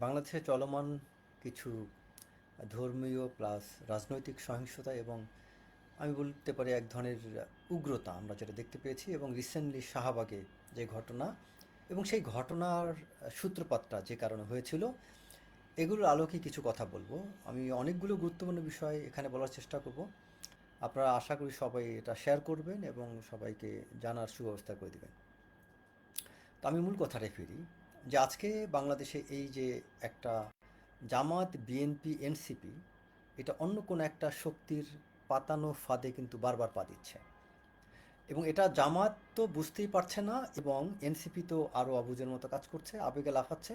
বাংলাদেশে চলমান কিছু ধর্মীয় প্লাস রাজনৈতিক সহিংসতা এবং আমি বলতে পারি এক ধরনের উগ্রতা আমরা যেটা দেখতে পেয়েছি এবং রিসেন্টলি শাহবাগে যে ঘটনা এবং সেই ঘটনার সূত্রপাতটা যে কারণে হয়েছিল এগুলোর আলোকে কিছু কথা বলবো। আমি অনেকগুলো গুরুত্বপূর্ণ বিষয় এখানে বলার চেষ্টা করব। আপনারা আশা করি সবাই এটা শেয়ার করবেন এবং সবাইকে জানার সুব্যবস্থা করে দেবেন। তো আমি মূল কথাটায় ফিরি যে আজকে বাংলাদেশে এই যে একটা জামাত বিএনপি এনসিপি এটা অন্য কোনো একটা শক্তির পাতানো ফাঁদে কিন্তু বারবার পা দিচ্ছে এবং এটা জামাত তো বুঝতেই পারছে না এবং এনসিপি তো আরও অবুঝের মতো কাজ করছে, আবেগে লাফাচ্ছে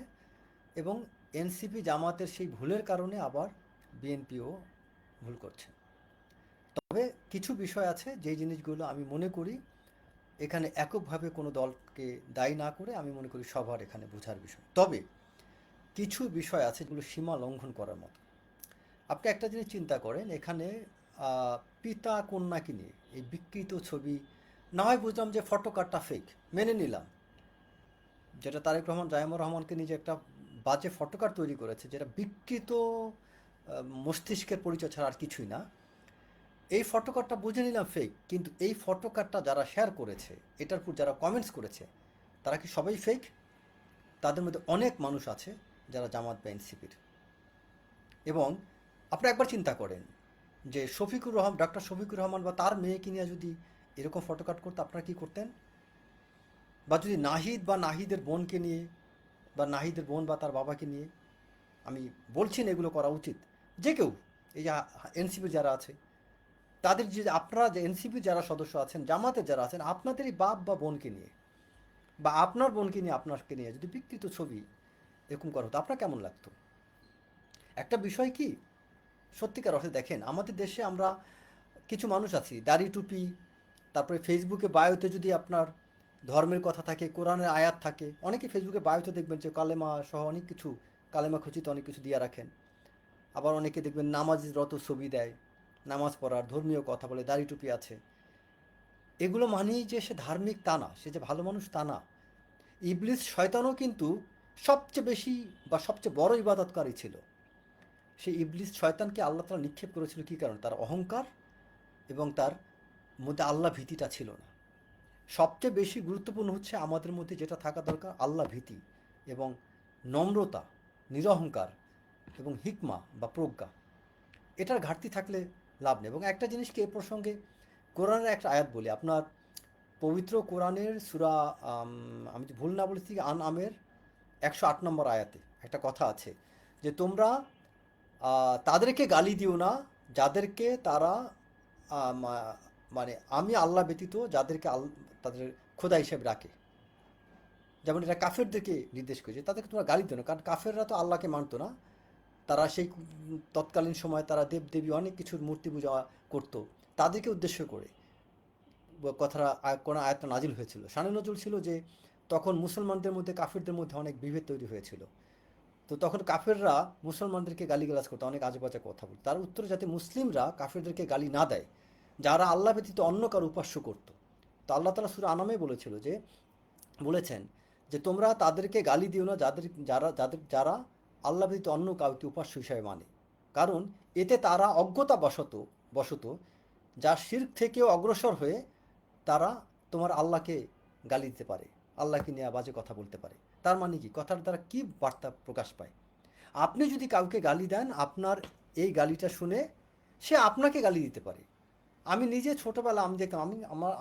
এবং এনসিপি জামাতের সেই ভুলের কারণে আবার বিএনপিও ভুল করছে। তবে কিছু বিষয় আছে যেই জিনিসগুলো আমি মনে করি এখানে এককভাবে কোনো দলকে দায়ী না করে আমি মনে করি সবার এখানে বোঝার বিষয়। তবে কিছু বিষয় আছে যেগুলো সীমা লঙ্ঘন করার মতো। আপনি একটা জিনিস চিন্তা করেন এখানে পিতা কন্যাকে নিয়ে এই বিকৃত ছবি, না হয় বুঝলাম যে ফটোকারটা ফেক, মেনে নিলাম, যেটা তারেক রহমান জাইমুর রহমানকে নিয়ে যে একটা বাজে ফটোকার তৈরি করেছে যেটা বিকৃত মস্তিষ্কের পরিচয় ছাড়া আর কিছুই না, এই ফটোকারটা বুঝে নিলাম ফেক, কিন্তু এই ফটোকারটা যারা শেয়ার করেছে, এটার উপর যারা কমেন্টস করেছে, তারা কি সবাই ফেক? তাদের মধ্যে অনেক মানুষ আছে যারা জামাত বা এনসিপির। এবং আপনি একবার চিন্তা করেন যে ডক্টর শফিকুর রহমান বা তার মেয়েকে নিয়ে যদি এরকম ফটোকাট করতো আপনারা কী করতেন? বা যদি নাহিদ বা নাহিদের বোনকে নিয়ে বা নাহিদের বোন বা তার বাবাকে নিয়ে, আমি বলছি না এগুলো করা উচিত, যে কেউ এই যে এনসিপির যারা আছে তাদের যে আপনারা যে এনসিপির যারা সদস্য আছেন, জামাতের যারা আছেন, আপনাদেরই বাপ বা বোনকে নিয়ে বা আপনার বোনকে নিয়ে আপনাকে নিয়ে যদি বিকৃত ছবি এরকম করা হতো আপনার কেমন লাগতো? একটা বিষয় কি, সত্যিকার অর্থে দেখেন আমাদের দেশে আমরা কিছু মানুষ আছি দাড়ি টুপি, তারপরে ফেসবুকে বায়োতে যদি আপনার ধর্মের কথা থাকে, কোরআনের আয়াত থাকে, অনেকে ফেসবুকে বায়োতে দেখবেন যে কালেমা সহ অনেক কিছু, কালেমা খচিত অনেক কিছু দিয়ে রাখেন। আবার অনেকে দেখবেন নামাজরত ছবি দেয়, নামাজ পড়ার ধর্মীয় কথা বলে, দাড়ি টুপি আছে। এগুলো মানেই যে সে ধার্মিক তা না, সে যে ভালো মানুষ তা না। ইবলিস শয়তানও কিন্তু সবচেয়ে বেশি বা সবচেয়ে বড় ইবাদতকারী ছিল। সেই ইবলিস শয়তানকে আল্লাহ তাআলা নিক্ষেপ করেছিল কী কারণে? তার অহংকার এবং তার মধ্যে আল্লাহ ভীতিটা ছিল না। সবচেয়ে বেশি গুরুত্বপূর্ণ হচ্ছে আমাদের মধ্যে যেটা থাকা দরকার আল্লাহ ভীতি এবং নম্রতা, নিরহংকার এবং হিকমা বা প্রজ্ঞা। এটার ঘাটতি থাকলে লাভ নেই। এবং একটা জিনিসকে এ প্রসঙ্গে কোরআনের একটা আয়াত বলি আপনার, পবিত্র কোরআনের সূরা আমি যদি ভুল না বলেছি আমের 108 নম্বর আয়াতে একটা কথা আছে যে তোমরা তাদেরকে গালি দিও না যাদেরকে তারা মানে আমি আল্লাহ ব্যতীত যাদেরকে তাদের খোদা হিসেবে রাখে। যেমন এটা কাফেরদেরকে নির্দেশ করেছে, তাদেরকে তোমরা গালি দিও না, কারণ কাফেররা তো আল্লাহকে মানতো না। তারা সেই তৎকালীন সময় তারা দেবদেবী অনেক কিছুর মূর্তি পূজা করতো। তাদেরকে উদ্দেশ্য করে কথাটা কোনো আয়াতটা নাজিল হয়েছিল। শানে নজরুল ছিল যে তখন মুসলমানদের মধ্যে কাফেরদের মধ্যে অনেক বিভেদ তৈরি হয়েছিল। তো তখন কাফেররা মুসলমানদেরকে গালিগালাজ করতো, অনেক আজেবাজে কথা বলতো। তার উত্তরে যাতে মুসলিমরা কাফেরদেরকে গালি না দেয় যারা আল্লাহ ব্যতীত অন্য কারো উপাস্য করতো। তো আল্লাহ তাআলা সূরা আনামে বলেছিল যে বলেছেন যে তোমরা তাদেরকে গালি দিও না যারা আল্লাহ ব্যতীত অন্য কাউকে উপাস্য হিসাবে মানে, কারণ এতে তারা অজ্ঞতা বশত যা শিরক থেকেও অগ্রসর হয়ে তারা তোমার আল্লাহকে গালি দিতে পারে, আল্লাহকে নিয়ে বাজে কথা বলতে পারে। তার মানে কি, কথার দ্বারা কি বার্তা প্রকাশ পায়? আপনি যদি কাউকে গালি দেন আপনার এই গালিটা শুনে সে আপনাকে গালি দিতে পারে। আমি নিজে ছোটোবেলা আমি দেখতাম,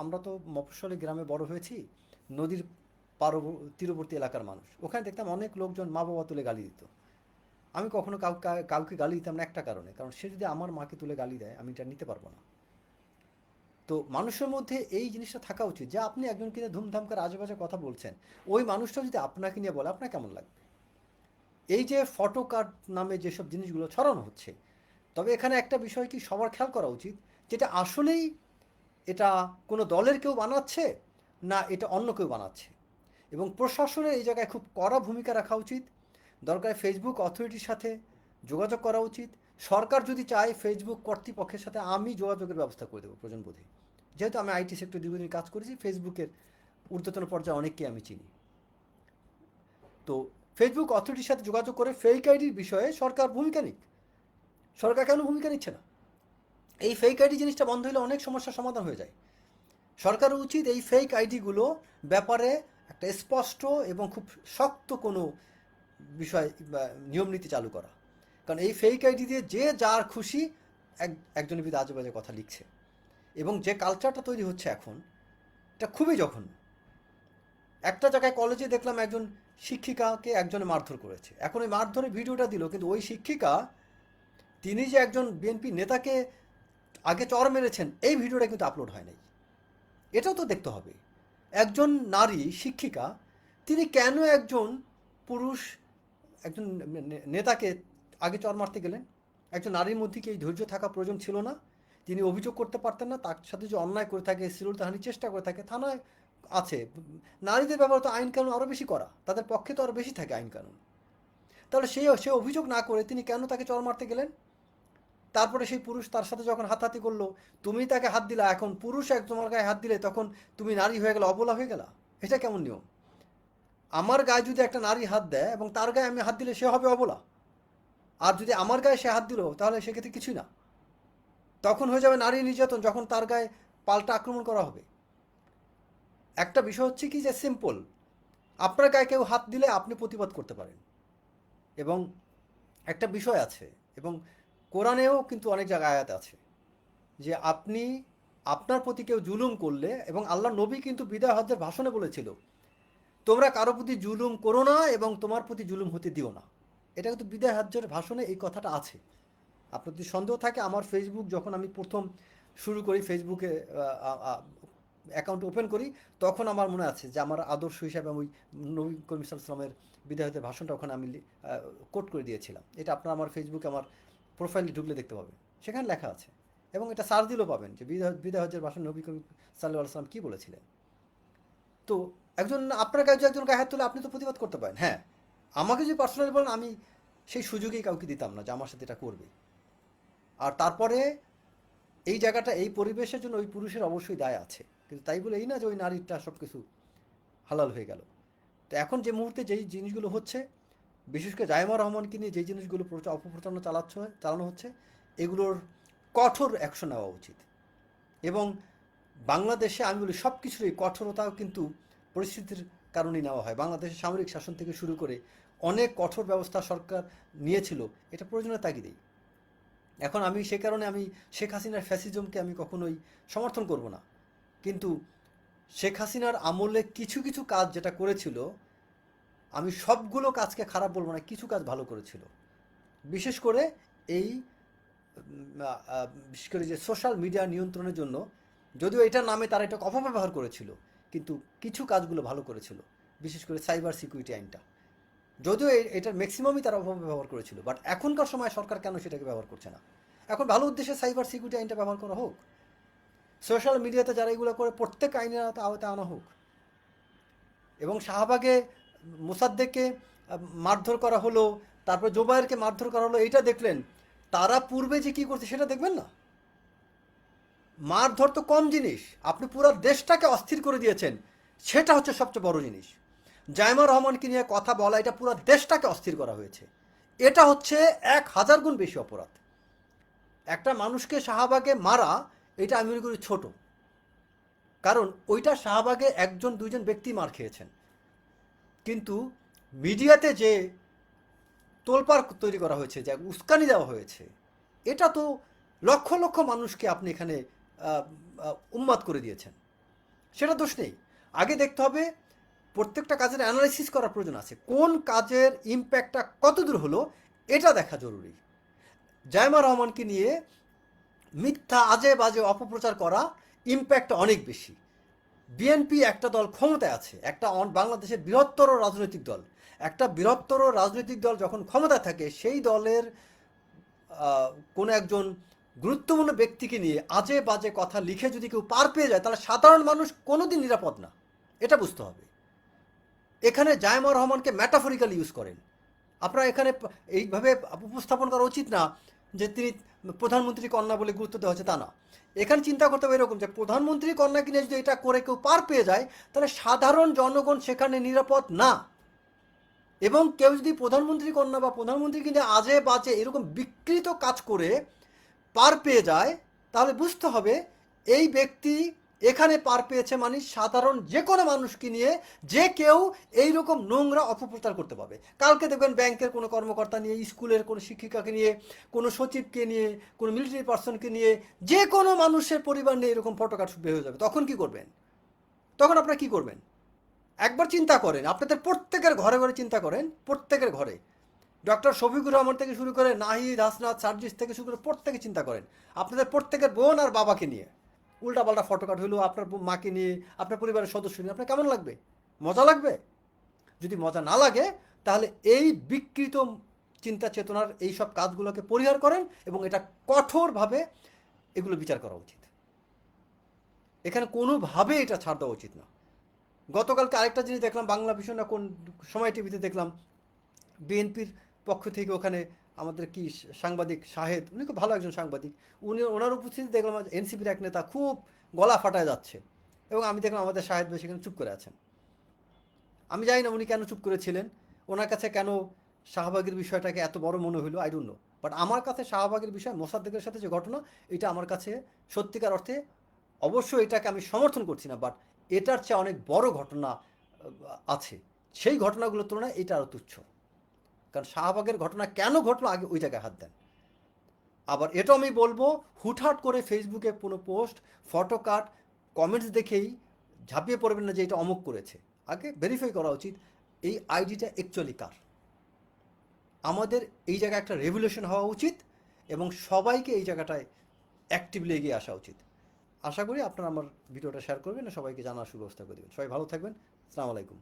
আমরা তো মফস্বলী গ্রামে বড় হয়েছি, নদীর তীরবর্তী এলাকার মানুষ, ওখানে দেখতাম অনেক লোকজন মা বাবা তুলে গালি দিত। আমি কখনো কাউকে গালি দিতাম না একটা কারণে, কারণ সে যদি আমার মাকে তুলে গালি দেয় আমি এটা নিতে পারবো না। তো মানুষের মধ্যে এই জিনিসটা থাকা উচিত যে আপনি একজনকে নিয়ে ধুমধাম করে আজেবাজে কথা বলছেন, ওই মানুষটা যদি আপনাকে নিয়ে বলে আপনার কেমন লাগবে? এই যে ফটো কার্ড নামে যেসব জিনিসগুলো ছড়ানো হচ্ছে, তবে এখানে একটা বিষয় কি সবার খেয়াল করা উচিত, যেটা আসলেই এটা কোনো দলের কেউ বানাচ্ছে না এটা অন্য কেউ বানাচ্ছে। এবং প্রশাসনের এই জায়গায় খুব কড়া ভূমিকা রাখা উচিত। দরকার ফেসবুক অথরিটির সাথে যোগাযোগ করা উচিত। সরকার যদি চায় ফেসবুক কর্তৃপক্ষের সাথে আমি যোগাযোগের ব্যবস্থা করে দেবো প্রয়োজন বোধে। যেহেতু আমি আইটি সেক্টর দীর্ঘদিন কাজ করেছি, ফেসবুকের ঊর্ধ্বতন পর্যায়ে অনেককে আমি চিনি। তো ফেসবুক অথরিটির সাথে যোগাযোগ করে ফেক আইডির বিষয়ে সরকার ভূমিকা নিক। সরকার কেন ভূমিকা নিচ্ছে না? এই ফেক আইডি জিনিসটা বন্ধ হলে অনেক সমস্যার সমাধান হয়ে যায়। সরকারের উচিত এই ফেক আইডিগুলো ব্যাপারে একটা স্পষ্ট এবং খুব শক্ত কোনো বিষয় বা নিয়ম নীতি চালু করা। কারণ এই ফেক আইডি দিয়ে যে যার খুশি একজনের বিরুদ্ধে আজে বাজে কথা লিখছে, এবং যে কালচারটা তৈরি হচ্ছে এখন, এটা খুবই জঘন্য। একটা জায়গায় কলেজে দেখলাম একজন শিক্ষিকাকে একজনে মারধর করেছে। এখন ওই মারধরের ভিডিওটা দিল, কিন্তু ওই শিক্ষিকা তিনি যে একজন বিএনপি নেতাকে আগে চর মেরেছেন এই ভিডিওটা কিন্তু আপলোড হয় নাই। এটাও তো দেখতে হবে। একজন নারী শিক্ষিকা তিনি কেন একজন পুরুষ একজন নেতাকে আগে চর মারতে গেলেন? একজন নারীর মধ্যে কি এই ধৈর্য থাকা প্রয়োজন ছিল না? তিনি অভিযোগ করতে পারতেন না? তার সাথে যে অন্যায় করে থাকে, শ্লীলতাহানির চেষ্টা করে থাকে, থানায় আছে। নারীদের ব্যাপারে তো আইন কানুন আরও বেশি করা, তাদের পক্ষে তো আরও বেশি থাকে আইন কানুন। তাহলে সে অভিযোগ না করে তিনি কেন তাকে চর মারতে গেলেন? তারপরে সেই পুরুষ তার সাথে যখন হাতাহাতি করলো, তুমি তাকে হাত দিলা, এখন পুরুষ এক তোমার গায়ে হাত দিলে তখন তুমি নারী হয়ে গেলা, অবলা হয়ে গেলা? এটা কেমন নিয়ম? আমার গায়ে যদি একটা নারী হাত দেয় এবং তার গায়ে আমি হাত দিলে সে হবে অবলা, আর যদি আমার গায়ে সে হাত দিল তাহলে সেক্ষেত্রে কিছুই না, তখন হয়ে যাবে নারী নির্যাতন যখন তার গায়ে পাল্টা আক্রমণ করা হবে। একটা বিষয় হচ্ছে কি যে সিম্পল, আপনার গায়ে কেউ হাত দিলে আপনি প্রতিবাদ করতে পারেন, এবং একটা বিষয় আছে, এবং কোরআনেও কিন্তু অনেক জায়গায় আয়াত আছে যে আপনি আপনার প্রতি কেউ জুলুম করলে, এবং আল্লাহ নবী কিন্তু বিদায় হজ্জের ভাষণে বলেছিল তোমরা কারো প্রতি জুলুম করো না এবং তোমার প্রতি জুলুম হতে দিও না। এটা কিন্তু বিদায় হজ্জের ভাষণে এই কথাটা আছে। আপনার যদি সন্দেহ থাকে, আমার ফেসবুক যখন আমি প্রথম শুরু করি, ফেসবুকে অ্যাকাউন্ট ওপেন করি, তখন আমার মনে আছে যে আমার আদর্শ হিসাবে ওই নবী করিম সাল্লামের বিদায় হজ্জের ভাষণটা ওখানে আমি কোট করে দিয়েছিলাম। এটা আপনারা আমার ফেসবুকে আমার প্রোফাইলে ঢুকলে দেখতে পাবেন, সেখানে লেখা আছে, এবং এটা সার্চ দিলেও পাবেন যে বিদায় হজ্জের ভাষণ নবী করিম সাল্লাল্লাহু আলাইহি ওয়াসাল্লাম কী বলেছিলেন। তো একজন আপনার গায়ে একজন গায়ে হাত তুলে আপনি তো প্রতিবাদ করতে পারেন। হ্যাঁ, আমাকে যদি পার্সোনালি বলেন, আমি সেই সুযোগই কাউকে দিতাম না যে আমার সাথে এটা করবে। আর তারপরে এই জায়গাটা, এই পরিবেশের জন্য ওই পুরুষের অবশ্যই দায় আছে, কিন্তু তাই বলে এই না যে ওই নারীটা সব কিছু হালাল হয়ে গেল। তো এখন যে মুহূর্তে যেই জিনিসগুলো হচ্ছে, বিশেষ করে জাইমা রহমানকে নিয়ে যেই জিনিসগুলো অপপ্রচারণা চালানো হচ্ছে, এগুলোর কঠোর অ্যাকশন নেওয়া উচিত। এবং বাংলাদেশে আমি বলি সব কিছুরই কঠোরতাও কিন্তু পরিস্থিতির কারণেই নেওয়া হয়। বাংলাদেশের সামরিক শাসন থেকে শুরু করে অনেক কঠোর ব্যবস্থা সরকার নিয়েছিল, এটা প্রয়োজনীয় তাগিদেই। এখন আমি সে কারণে আমি শেখ হাসিনার ফ্যাসিজমকে আমি কখনোই সমর্থন করব না, কিন্তু শেখ হাসিনার আমলে কিছু কিছু কাজ যেটা করেছিল, আমি সবগুলো কাজকে খারাপ বলবো না, কিছু কাজ ভালো করেছিল। বিশেষ করে এই বিশেষ করে যে সোশ্যাল মিডিয়া নিয়ন্ত্রণের জন্য, যদিও এটার নামে তারা এটা অপব্যবহার করেছিল, কিন্তু কিছু কাজগুলো ভালো করেছিল। বিশেষ করে সাইবার সিকিউরিটি আইনটা, যদিও এটার ম্যাক্সিমামই তারা অপব্যবহার করেছিল, বাট এখনকার সময় সরকার কেন সেটাকে ব্যবহার করছে না? এখন ভালো উদ্দেশ্যে সাইবার সিকিউরিটি আইনটা ব্যবহার করা হোক, সোশ্যাল মিডিয়াতে যারা এগুলো করে প্রত্যেক আইনের আওতায় আনা হোক। এবং শাহবাগে মোসাদ্দেককে মারধর করা হলো, তারপর জোবায়েরকে মারধর করা হলো, এইটা দেখলেন। তারা পূর্বে যে কী করছে সেটা দেখবেন না? মারধর তো কম জিনিস, আপনি পুরো দেশটাকে অস্থির করে দিয়েছেন, সেটা হচ্ছে সবচেয়ে বড় জিনিস। জাইমা রহমানকে নিয়ে কথা বলা, এটা পুরো দেশটাকে অস্থির করা হয়েছে, এটা হচ্ছে 1000 গুণ বেশি অপরাধ। একটা মানুষকে শাহবাগে মারা, এটা আমি মনে করি ছোট, কারণ ওইটা শাহবাগে একজন দুইজন ব্যক্তি মার খেয়েছেন, কিন্তু মিডিয়াতে যে তোলপাড় তৈরি করা হয়েছে, যে উস্কানি দেওয়া হয়েছে, এটা তো লক্ষ লক্ষ মানুষকে আপনি এখানে উন্মাদ করে দিয়েছেন। সেটা দোষ নেই, আগে দেখতে হবে প্রত্যেকটা কাজের অ্যানালাইসিস করার প্রয়োজন আছে, কোন কাজের ইম্প্যাক্টটা কত দূর হলো এটা দেখা জরুরি। জাইমা রহমানকে নিয়ে মিথ্যা আজে বাজে অপপ্রচার করা ইম্প্যাক্ট অনেক বেশি। বিএনপি একটা দল ক্ষমতায় আছে, একটা বাংলাদেশের বৃহত্তর রাজনৈতিক দল, একটা বৃহত্তর রাজনৈতিক দল যখন ক্ষমতায় থাকে, সেই দলের কোনো একজন গুরুত্বপূর্ণ ব্যক্তিকে নিয়ে আজে বাজে কথা লিখে যদি কেউ পার পেয়ে যায়, তাহলে সাধারণ মানুষ কোনোদিন নিরাপদ না, এটা বুঝতে হবে। এখানে জাইমা রহমানকে ম্যাটাফরিক্যালি ইউজ করেন আপনারা, এখানে এইভাবে উপস্থাপন করা উচিত না যে তিনি প্রধানমন্ত্রী কন্যা বলে গুরুত্ব দেওয়া হচ্ছে, তা না। এখানে চিন্তা করতে হবে এরকম যে প্রধানমন্ত্রী কন্যাকে নিয়ে যদি এটা করে কেউ পার পেয়ে যায়, তাহলে সাধারণ জনগণ সেখানে নিরাপদ না। এবং কেউ যদি প্রধানমন্ত্রী কন্যা বা প্রধানমন্ত্রীকে নিয়ে আজে বাজে এরকম বিকৃত কাজ করে পার পেয়ে যায়, তাহলে বুঝতে হবে এই ব্যক্তি এখানে পার পেয়েছে মানে সাধারণ যে কোনো মানুষকে নিয়ে যে কেউ এইরকম নোংরা অপপ্রচার করতে পারবে। কালকে দেখবেন ব্যাংকের কোনো কর্মকর্তা নিয়ে, স্কুলের কোনো শিক্ষিকাকে নিয়ে, কোনো সচিবকে নিয়ে, কোনো মিলিটারি পার্সনকে নিয়ে, যে কোনো মানুষের পরিবার নিয়ে এরকম ফটোকাট বের হয়ে যাবে। তখন কি করবেন? তখন আপনারা কি করবেন? একবার চিন্তা করেন, আপনাদের প্রত্যেকের ঘরে ঘরে চিন্তা করেন, প্রত্যেকের ঘরে ডক্টর শফিকুর রহমান থেকে শুরু করে নাহিদ, হাসনাত, সার্জিস থেকে শুরু করে প্রত্যেকে চিন্তা করেন আপনাদের প্রত্যেকের বোন আর বাবাকে নিয়ে উল্টাপাল্টা ফটোকাট হইলো, আপনার মাকে নিয়ে, আপনার পরিবারের সদস্য নিয়ে আপনার কেমন লাগবে? মজা লাগবে? যদি মজা না লাগে তাহলে এই বিকৃত চিন্তা চেতনার এই সব কাজগুলোকে পরিহার করেন এবং এটা কঠোরভাবে এগুলো বিচার করা উচিত। এখানে কোনোভাবে এটা ছাড় দেওয়া উচিত না। গতকালকে আরেকটা জিনিস দেখলাম, বাংলা ভীষণ না কোন সময় টিভিতে দেখলাম, বিএনপির পক্ষ থেকে ওখানে আমাদের কি সাংবাদিক শাহেদ, উনি খুব ভালো একজন সাংবাদিক, ওনার উপস্থিতি দেখলাম এনসিপির এক নেতা খুব গলা ফাটায় যাচ্ছে এবং আমি দেখলাম আমাদের শাহেদ ভাই সেখানে চুপ করে আছেন। আমি জানি না উনি কেন চুপ করেছিলেন, ওনার কাছে কেন শাহবাগের বিষয়টাকে এত বড় মনে হলো, আই ডোন্ট নো। বাট আমার কাছে শাহবাগের বিষয়, মোসাদ্দেকের সাথে যে ঘটনা, এটা আমার কাছে সত্যিকার অর্থে, অবশ্যই এটাকে আমি সমর্থন করছি না, বাট এটার চেয়ে অনেক বড় ঘটনা আছে। সেই ঘটনাগুলোর তুলনায় এটা আরও তুচ্ছ। কারণ শাহবাগের ঘটনা কেন ঘটলো আগে ওই জায়গায় হাত দেন। আবার এটাও আমি বলবো, হুটহাট করে ফেসবুকে কোনো পোস্ট, ফটো কাট, কমেন্টস দেখেই ঝাঁপিয়ে পড়বেন না যে এটা অমুক করেছে। আগে ভেরিফাই করা উচিত এই আইডিটা অ্যাকচুয়ালি কার। আমাদের এই জায়গায় একটা রেভলিউশন হওয়া উচিত এবং সবাইকে এই জায়গাটায় অ্যাক্টিভলি এগিয়ে আসা উচিত। আশা করি আপনারা আমার ভিডিওটা শেয়ার করবেন, সবাইকে জানার সুব্যবস্থা করে দেবেন। সবাই ভালো থাকবেন। আসসালামু আলাইকুম।